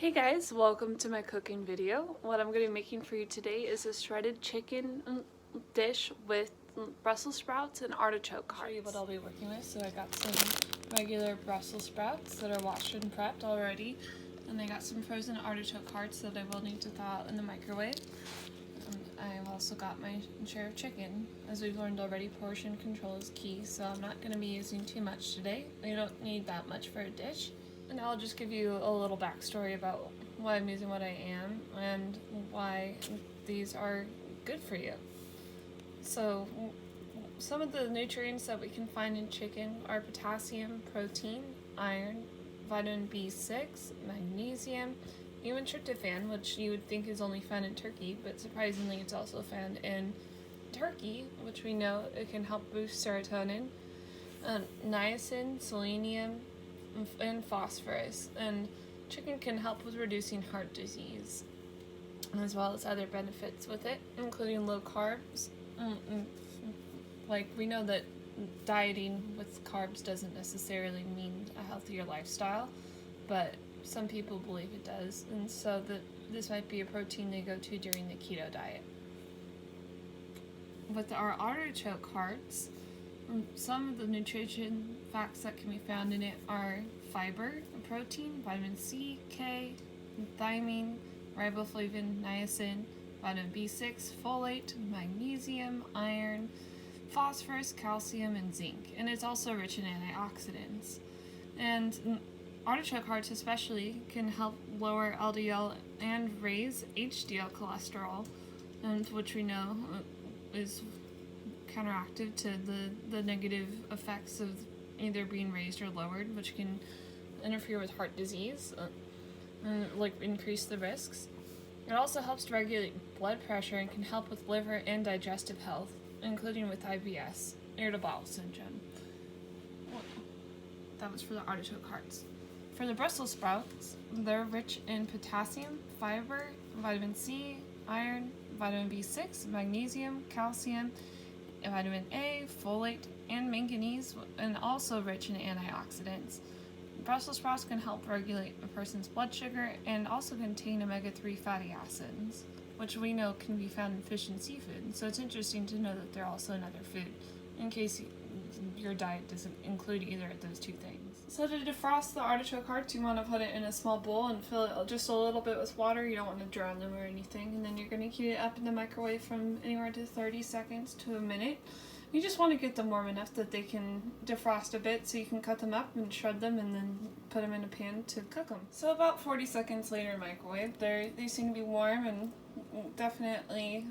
Hey guys, welcome to my cooking video. What I'm going to be making for you today is a shredded chicken dish with Brussels sprouts and artichoke hearts. I'll show you what I'll be working with. So I got some regular Brussels sprouts that are washed and prepped already, and I got some frozen artichoke hearts that I will need to thaw out in the microwave. I've also got my share of chicken. As we've learned already, portion control is key, so I'm not going to be using too much today. You don't need that much for a dish. And I'll just give you a little backstory about why I'm using what I am and why these are good for you. So, some of the nutrients that we can find in chicken are potassium, protein, iron, vitamin B6, magnesium, even tryptophan, which you would think is only found in turkey, but surprisingly it's also found in turkey, which we know it can help boost serotonin, niacin, selenium, and phosphorus. And chicken can help with reducing heart disease, as well as other benefits with it, including low carbs. Like, we know that dieting with carbs doesn't necessarily mean a healthier lifestyle, but some people believe it does, and so this might be a protein they go to during the keto diet. With our artichoke hearts, some of the nutrition facts that can be found in it are fiber, protein, vitamin C, K, thiamine, riboflavin, niacin, vitamin B6, folate, magnesium, iron, phosphorus, calcium, and zinc. And it's also rich in antioxidants. And artichoke hearts especially can help lower LDL and raise HDL cholesterol, which we know is counteractive to the negative effects of either being raised or lowered, which can interfere with heart disease and increase the risks. It also helps to regulate blood pressure and can help with liver and digestive health, including with IBS, irritable bowel syndrome. That was for the artichoke hearts. For the Brussels sprouts, they're rich in potassium, fiber, vitamin C, iron, vitamin B6, magnesium, calcium, vitamin A, folate, and manganese, and also rich in antioxidants. Brussels sprouts can help regulate a person's blood sugar and also contain omega-3 fatty acids, which we know can be found in fish and seafood. So it's interesting to know that they're also in other food, in case your diet doesn't include either of those two things. So to defrost the artichoke hearts, you want to put it in a small bowl and fill it just a little bit with water. You don't want to drown them or anything. And then you're going to heat it up in the microwave from anywhere to 30 seconds to a minute. You just want to get them warm enough that they can defrost a bit, so you can cut them up and shred them and then put them in a pan to cook them. So about 40 seconds later in the microwave, they seem to be warm and definitely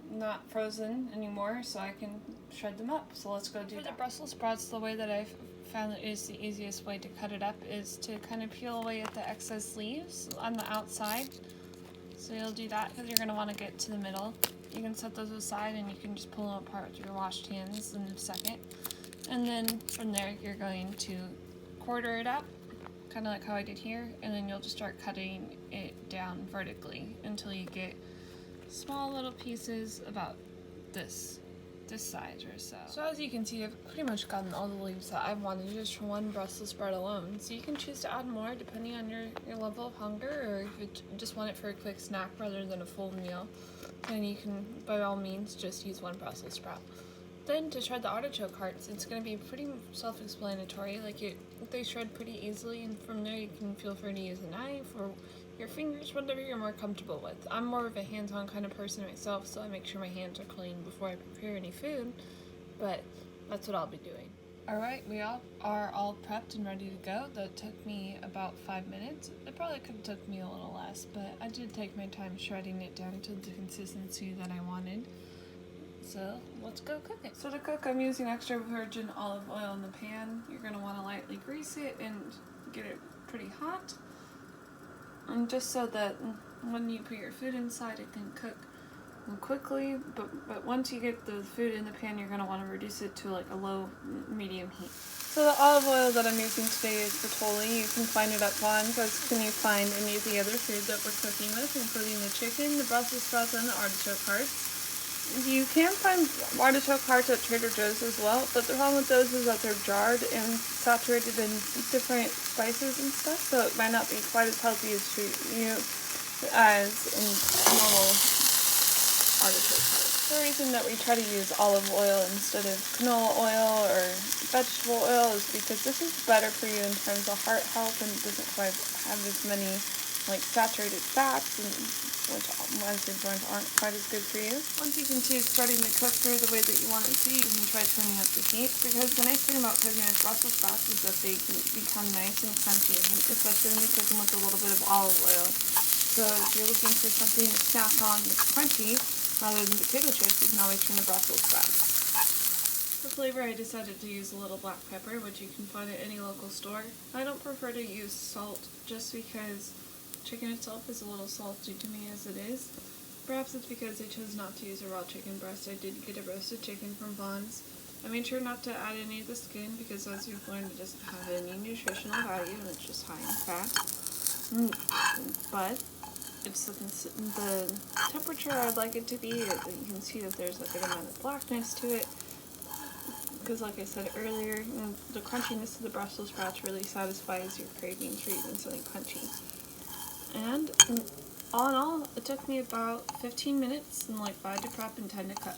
not frozen anymore, so I can shred them up. So let's go do that. For the Brussels sprouts, the way that I've found that is the easiest way to cut it up is to kind of peel away at the excess leaves on the outside. So you'll do that because you're going to want to get to the middle. You can set those aside and you can just pull them apart with your washed hands in a second. And then from there you're going to quarter it up, kind of like how I did here, and then you'll just start cutting it down vertically until you get small little pieces about this size or so. So as you can see, I've pretty much gotten all the leaves that I wanted just from one Brussels sprout alone. So you can choose to add more depending on your level of hunger, or if you just want it for a quick snack rather than a full meal, then you can by all means just use one Brussels sprout. Then to shred the artichoke hearts, it's going to be pretty self-explanatory. They shred pretty easily, and from there you can feel free to use a knife or your fingers, whatever you're more comfortable with. I'm more of a hands-on kind of person myself, so I make sure my hands are clean before I prepare any food, but that's what I'll be doing. Alright, we are all prepped and ready to go. That took me about 5 minutes. It probably could have took me a little less, but I did take my time shredding it down to the consistency that I wanted. So let's go cook it. So to cook, I'm using extra virgin olive oil in the pan. You're going to want to lightly grease it and get it pretty hot. And just so that when you put your food inside, it can cook quickly, but once you get the food in the pan, you're going to want to reduce it to like a low medium heat. So the olive oil that I'm using today is Bertolli. You can find it at Vaughn's, as can you find any of the other food that we're cooking with, including the chicken, the Brussels sprouts, and the artichoke hearts. You can find artichoke hearts at Trader Joe's as well, but the problem with those is that they're jarred and saturated in different spices and stuff, so it might not be quite as healthy as for you as in normal artichoke hearts. The reason that we try to use olive oil instead of canola oil or vegetable oil is because this is better for you in terms of heart health, and it doesn't quite have as many like saturated fats, and which as your joints aren't quite as good for you. Once you can see it's starting to cook through the way that you want it to, you can try turning up the heat, because the nice thing about cooking with Brussels sprouts is that they can become nice and crunchy, especially when you cook them with a little bit of olive oil. So if you're looking for something to snack on that's crunchy rather than potato chips, you can always turn to Brussels sprouts. For flavor, I decided to use a little black pepper, which you can find at any local store. I don't prefer to use salt just because chicken itself is a little salty to me as it is. Perhaps it's because I chose not to use a raw chicken breast. I did get a roasted chicken from Vaughn's. I made sure not to add any of the skin because, as you've learned, it doesn't have any nutritional value and it's just high in fat. But it's the temperature I'd like it to be. You can see that there's a good amount of blackness to it, because like I said earlier, the crunchiness of the Brussels sprouts really satisfies your cravings for eating something crunchy. And all in all, it took me about 15 minutes and like 5 to prep and 10 to cut.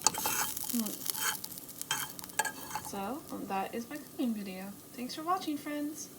So that is my cooking video. Thanks for watching, friends.